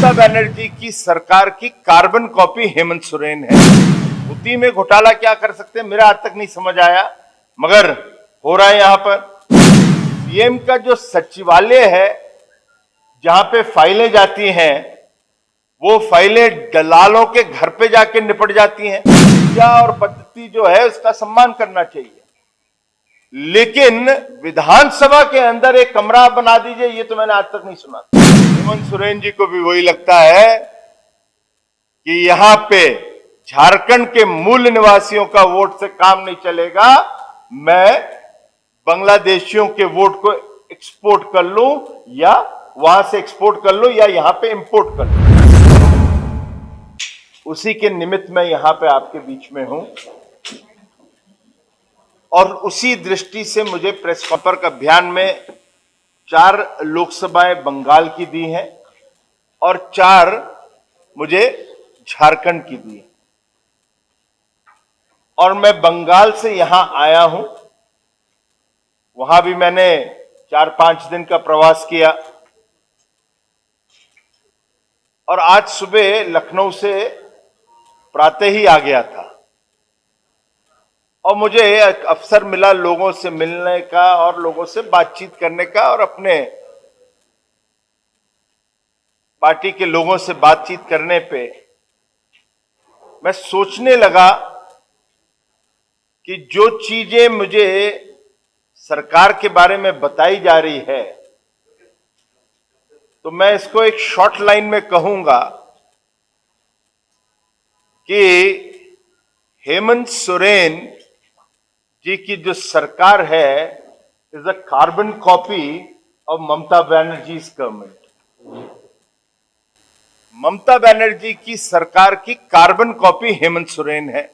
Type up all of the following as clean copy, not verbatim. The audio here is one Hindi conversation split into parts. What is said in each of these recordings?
ममता बनर्जी की सरकार की कार्बन कॉपी हेमंत सोरेन है। धोती में घोटाला क्या कर सकते हैं मेरा आज तक नहीं समझ आया, मगर हो रहा है। यहां पर सीएम का जो सचिवालय है, जहां पे फाइलें जाती हैं, वो फाइलें दलालों के घर पे जाके निपट जाती हैं। क्या और पद्धति जो है उसका सम्मान करना चाहिए, लेकिन विधानसभा के अंदर एक कमरा बना दीजिए, ये तो मैंने आज तक नहीं सुना। हेमंत सोरेन जी को भी वही लगता है कि यहां पे झारखंड के मूल निवासियों का वोट से काम नहीं चलेगा, मैं बांग्लादेशियों के वोट को एक्सपोर्ट कर लूं या वहां से एक्सपोर्ट कर लूं या यहां पे इंपोर्ट कर लूं। उसी के निमित्त मैं यहां पे आपके बीच में हूं और उसी दृष्टि से मुझे प्रेस संपर्क अभियान में 4 लोकसभाएं बंगाल की दी हैं और 4 मुझे झारखंड की दी है। और मैं बंगाल से यहां आया हूं, वहां भी मैंने 4-5 दिन का प्रवास किया और आज सुबह लखनऊ से प्रातः ही आ गया था। और मुझे एक अवसर मिला लोगों से मिलने का और लोगों से बातचीत करने का और अपने पार्टी के लोगों से बातचीत करने पे मैं सोचने लगा कि जो चीजें मुझे सरकार के बारे में बताई जा रही है, तो मैं इसको एक शॉर्ट लाइन में कहूंगा कि हेमंत सोरेन जी की जो सरकार है is a carbon copy of Mamata Banerjee's government. Mamata Banerjee की सरकार की कार्बन कॉपी हेमंत सोरेन है।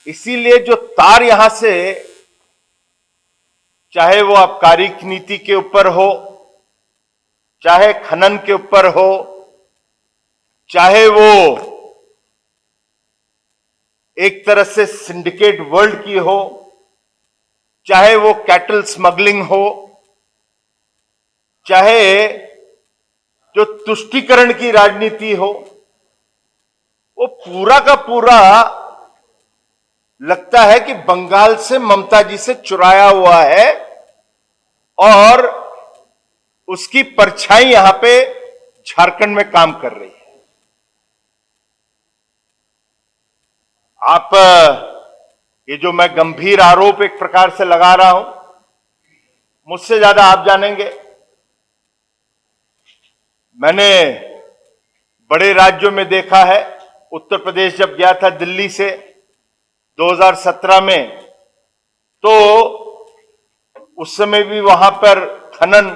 इसीलिए जो तार यहां से, चाहे वो आबकारी नीति के ऊपर हो, चाहे खनन के ऊपर हो, चाहे वो एक तरह से सिंडिकेट वर्ल्ड की हो, चाहे वो कैटल स्मगलिंग हो, चाहे जो तुष्टीकरण की राजनीति हो, वो पूरा का पूरा लगता है कि बंगाल से ममता जी से चुराया हुआ है और उसकी परछाई यहां पे झारखंड में काम कर रही है। आप ये जो मैं गंभीर आरोप एक प्रकार से लगा रहा हूं, मुझसे ज्यादा आप जानेंगे। मैंने बड़े राज्यों में देखा है। उत्तर प्रदेश जब गया था दिल्ली से 2017 में, तो उस समय भी वहां पर खनन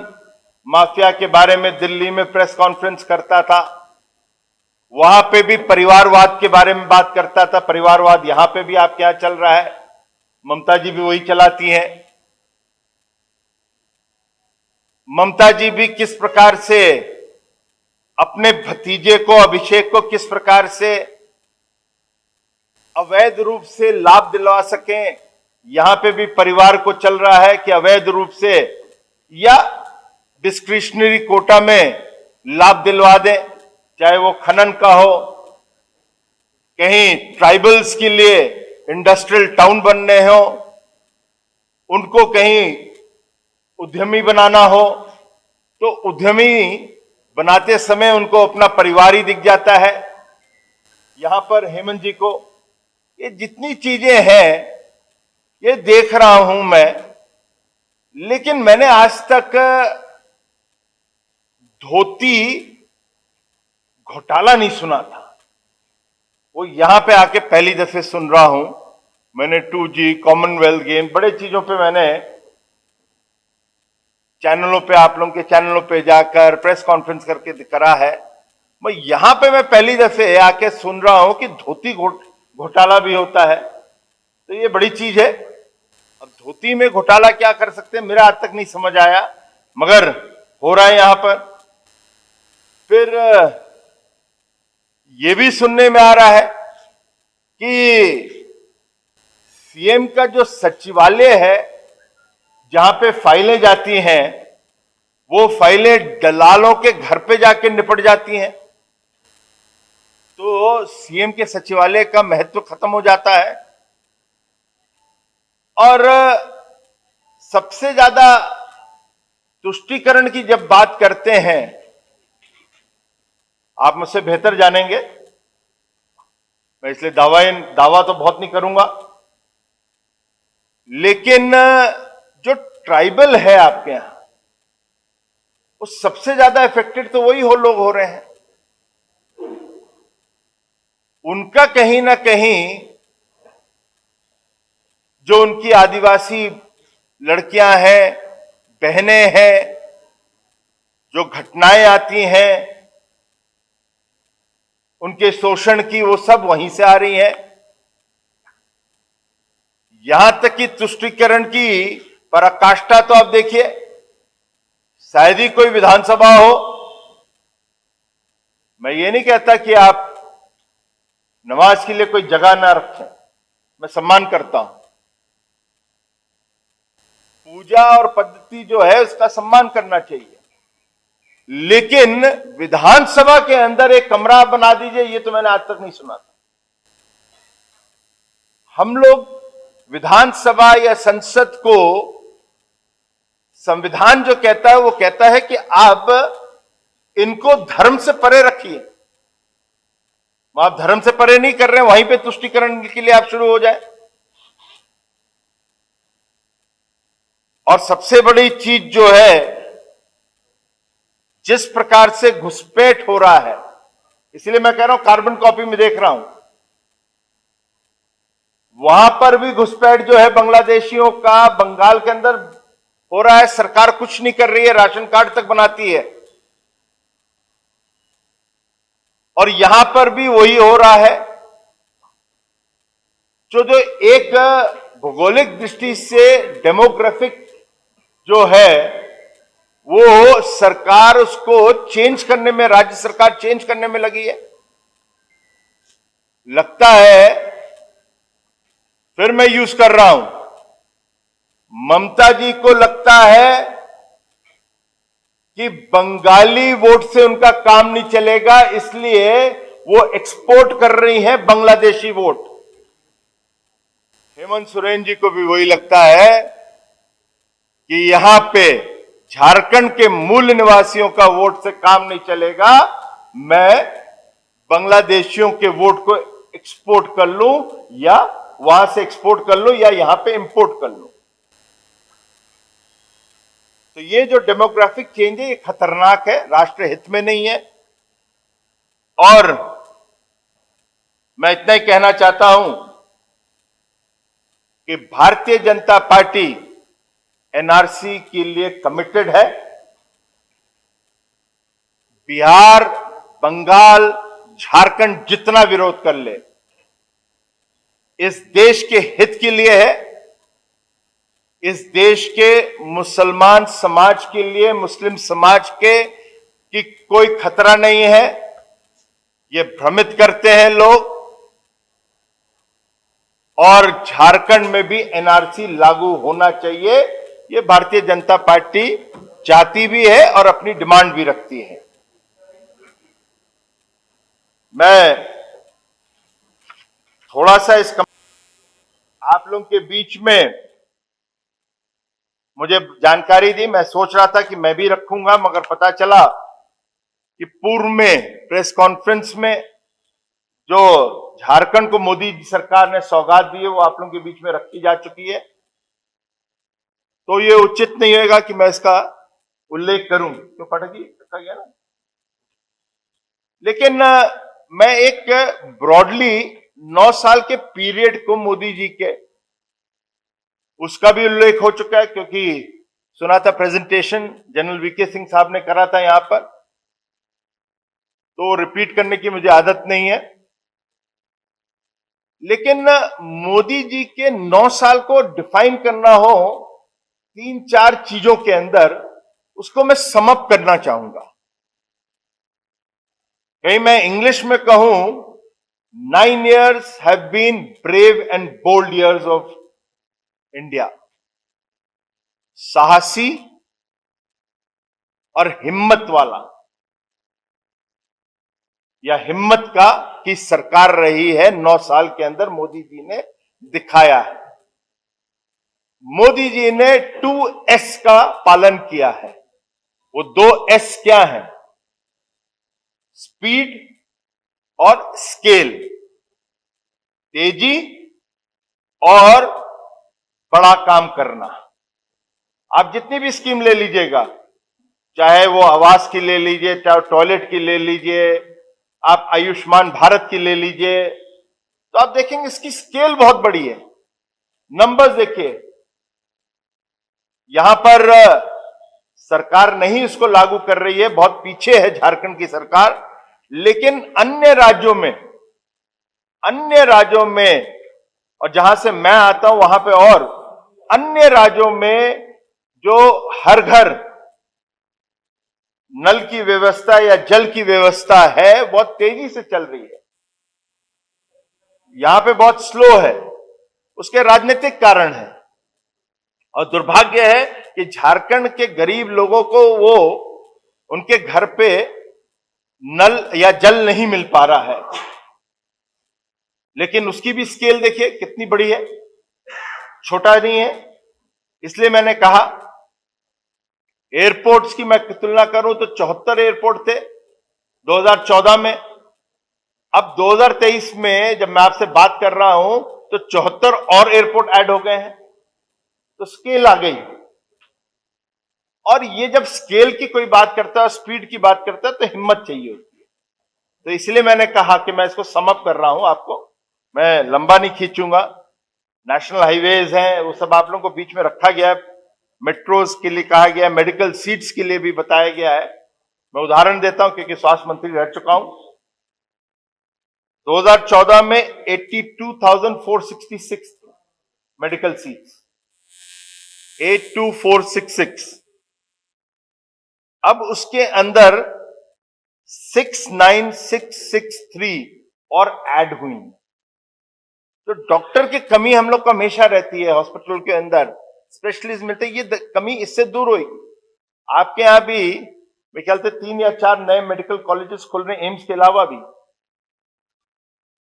माफिया के बारे में दिल्ली में प्रेस कॉन्फ्रेंस करता था। वहां पे भी परिवारवाद के बारे में बात करता था। परिवारवाद यहां पे भी आपके यहां चल रहा है, ममता जी भी वही चलाती हैं। ममता जी भी किस प्रकार से अपने भतीजे को, अभिषेक को, किस प्रकार से अवैध रूप से लाभ दिलवा सकें, यहां पे भी परिवार को चल रहा है कि अवैध रूप से या डिस्क्रिशनरी कोटा में लाभ दिलवा दें, चाहे वो खनन का हो, कहीं ट्राइबल्स के लिए इंडस्ट्रियल टाउन बनने हो, उनको कहीं उद्यमी बनाना हो, तो उद्यमी बनाते समय उनको अपना परिवार ही दिख जाता है। यहां पर हेमंत जी को ये जितनी चीजें हैं ये देख रहा हूं मैं, लेकिन मैंने आज तक धोती घोटाला नहीं सुना था। वो यहां पे आके पहली दफे सुन रहा हूं। मैंने 2G, कॉमनवेल्थ गेम, बड़े चीजों पे मैंने चैनलों पे, आप लोगों के चैनलों पे जाकर प्रेस कॉन्फ्रेंस करके करा है। यहां पे मैं पहली दफे आके सुन रहा हूं कि धोती घोटाला भी होता है, तो ये बड़ी चीज है। अब धोती में घोटाला क्या कर सकते हैं मेरा आज तक नहीं समझ आया, मगर हो रहा है यहां पर। फिर ये भी सुनने में आ रहा है कि सीएम का जो सचिवालय है, जहां पे फाइलें जाती हैं, वो फाइलें दलालों के घर पे जाके निपट जाती हैं, तो सीएम के सचिवालय का महत्व खत्म हो जाता है। और सबसे ज्यादा तुष्टीकरण की जब बात करते हैं, आप मुझसे बेहतर जानेंगे, मैं इसलिए दावा तो बहुत नहीं करूंगा, लेकिन जो ट्राइबल है आपके यहां, वो सबसे ज्यादा इफेक्टेड तो वही लोग हो रहे हैं। उनका कहीं ना कहीं जो उनकी आदिवासी लड़कियां हैं, बहनें हैं, जो घटनाएं आती हैं उनके शोषण की, वो सब वहीं से आ रही है। यहां तक कि तुष्टीकरण की पराकाष्ठा तो आप देखिए, शायद ही कोई विधानसभा हो, मैं ये नहीं कहता कि आप नमाज के लिए कोई जगह ना रखें, मैं सम्मान करता हूं, पूजा और पद्धति जो है उसका सम्मान करना चाहिए, लेकिन विधानसभा के अंदर एक कमरा बना दीजिए, ये तो मैंने आज तक नहीं सुना था। हम लोग विधानसभा या संसद को संविधान जो कहता है वो कहता है कि आप इनको धर्म से परे रखिए। आप धर्म से परे नहीं कर रहे हैं, वहीं पे तुष्टीकरण के लिए आप शुरू हो जाए। और सबसे बड़ी चीज जो है, जिस प्रकार से घुसपैठ हो रहा है, इसलिए मैं कह रहा हूं कार्बन कॉपी में देख रहा हूं, वहां पर भी घुसपैठ जो है बांग्लादेशियों का बंगाल के अंदर हो रहा है। सरकार कुछ नहीं कर रही है, राशन कार्ड तक बनाती है। और यहां पर भी वही हो रहा है। जो एक भौगोलिक दृष्टि से डेमोग्राफिक जो है, वो सरकार उसको चेंज करने में, राज्य सरकार चेंज करने में लगी है। लगता है, फिर मैं यूज कर रहा हूं, ममता जी को लगता है कि बंगाली वोट से उनका काम नहीं चलेगा, इसलिए वो एक्सपोर्ट कर रही हैं बांग्लादेशी वोट। हेमंत सोरेन जी को भी वही लगता है कि यहां पे झारखंड के मूल निवासियों का वोट से काम नहीं चलेगा, मैं बांग्लादेशियों के वोट को एक्सपोर्ट कर लूं, या वहां से एक्सपोर्ट कर लूं, या यहां पे इंपोर्ट कर लूं। तो ये जो डेमोग्राफिक चेंज है, ये खतरनाक है, राष्ट्र हित में नहीं है। और मैं इतना ही कहना चाहता हूं कि भारतीय जनता पार्टी एनआरसी के लिए कमिटेड है। बिहार, बंगाल, झारखंड जितना विरोध कर ले, इस देश के हित के लिए है, इस देश के मुसलमान समाज के लिए, मुस्लिम समाज के कि कोई खतरा नहीं है, ये भ्रमित करते हैं लोग। और झारखंड में भी एनआरसी लागू होना चाहिए, ये भारतीय जनता पार्टी चाहती भी है और अपनी डिमांड भी रखती है। मैं थोड़ा सा आप लोगों के बीच में मुझे जानकारी दी, मैं सोच रहा था कि मैं भी रखूंगा, मगर पता चला कि पूर्व में प्रेस कॉन्फ्रेंस में जो झारखंड को मोदी सरकार ने सौगात दी है, वो आप लोगों के बीच में रखी जा चुकी है। तो ये उचित नहीं होगा कि मैं इसका उल्लेख करूं, क्यों पाठक जी रखा गया ना। लेकिन मैं एक ब्रॉडली 9 साल के पीरियड को मोदी जी के, उसका भी उल्लेख हो चुका है, क्योंकि सुना था प्रेजेंटेशन जनरल वीके सिंह साहब ने करा था यहां पर, तो रिपीट करने की मुझे आदत नहीं है। लेकिन मोदी जी के 9 साल को डिफाइन करना हो 3-4 चीजों के अंदर, उसको मैं समअप करना चाहूंगा। कहीं मैं इंग्लिश में कहूं, 9 years have been brave and bold years of India. साहसी, और हिम्मत वाला या हिम्मत का की सरकार रही है 9 साल के अंदर। मोदी जी ने दिखाया है। मोदी जी ने 2S का पालन किया है। वो 2S क्या है? स्पीड और स्केल, तेजी और बड़ा काम करना। आप जितनी भी स्कीम ले लीजिएगा, चाहे वो आवास की ले लीजिए, चाहे टॉयलेट की ले लीजिए, आप आयुष्मान भारत की ले लीजिए, तो आप देखेंगे इसकी स्केल बहुत बड़ी है। नंबर्स देखिए, यहां पर सरकार नहीं इसको लागू कर रही है, बहुत पीछे है झारखंड की सरकार। लेकिन अन्य राज्यों में और जहां से मैं आता हूं वहां पे और अन्य राज्यों में जो हर घर नल की व्यवस्था या जल की व्यवस्था है, बहुत तेजी से चल रही है। यहां पे बहुत स्लो है। उसके राजनीतिक कारण है। और दुर्भाग्य है कि झारखंड के गरीब लोगों को वो उनके घर पे नल या जल नहीं मिल पा रहा है। लेकिन उसकी भी स्केल देखिए कितनी बड़ी है, छोटा नहीं है। इसलिए मैंने कहा, एयरपोर्ट्स की मैं तुलना करूं तो 74 एयरपोर्ट थे 2014 में। अब 2023 में जब मैं आपसे बात कर रहा हूं तो 74 और एयरपोर्ट ऐड हो गए हैं। तो स्केल आ गई। और ये जब स्केल की कोई बात करता है, स्पीड की बात करता है, तो हिम्मत चाहिए होती है। तो इसलिए मैंने कहा कि मैं इसको समअप कर रहा हूं आपको, मैं लंबा नहीं खींचूंगा। नेशनल हाईवेज हैं, वो सब आप लोगों को बीच में रखा गया है। मेट्रोज के लिए कहा गया है, मेडिकल सीट्स के लिए भी बताया गया है। मैं उदाहरण देता हूं क्योंकि स्वास्थ्य मंत्री रह चुका हूं। 2014 में 82,466 मेडिकल सीट्स, 82,466। अब उसके अंदर 69,663 और ऐड हुई। तो डॉक्टर की कमी हम लोग को हमेशा रहती है हॉस्पिटल के अंदर, स्पेशलिस्ट मिलते, ये कमी इससे दूर होगी। आपके यहां भी मेरे ख्याल से 3 या 4 नए मेडिकल कॉलेजेस खुल रहे हैं, एम्स के अलावा भी।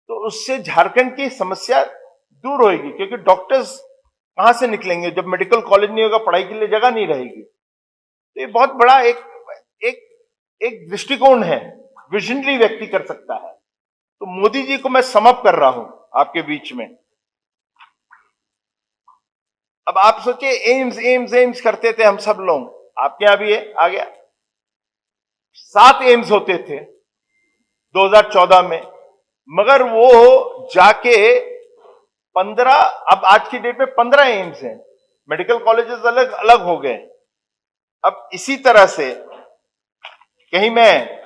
तो उससे झारखंड की समस्या दूर होगी, क्योंकि डॉक्टर्स कहां से निकलेंगे जब मेडिकल कॉलेज नहीं होगा, पढ़ाई के लिए जगह नहीं रहेगी। तो ये बहुत बड़ा एक दृष्टिकोण है, विजनरी व्यक्ति कर सकता है। तो मोदी जी को मैं समअप कर रहा हूं आपके बीच में। अब आप सोचिए, एम्स एम्स एम्स करते थे हम सब लोग, आपके यहां भी है, आ गया। 7 एम्स होते थे 2014 में, मगर वो जाके 15, अब आज की डेट में 15 एम्स हैं। मेडिकल कॉलेजेस अलग अलग हो गए। अब इसी तरह से कहीं मैं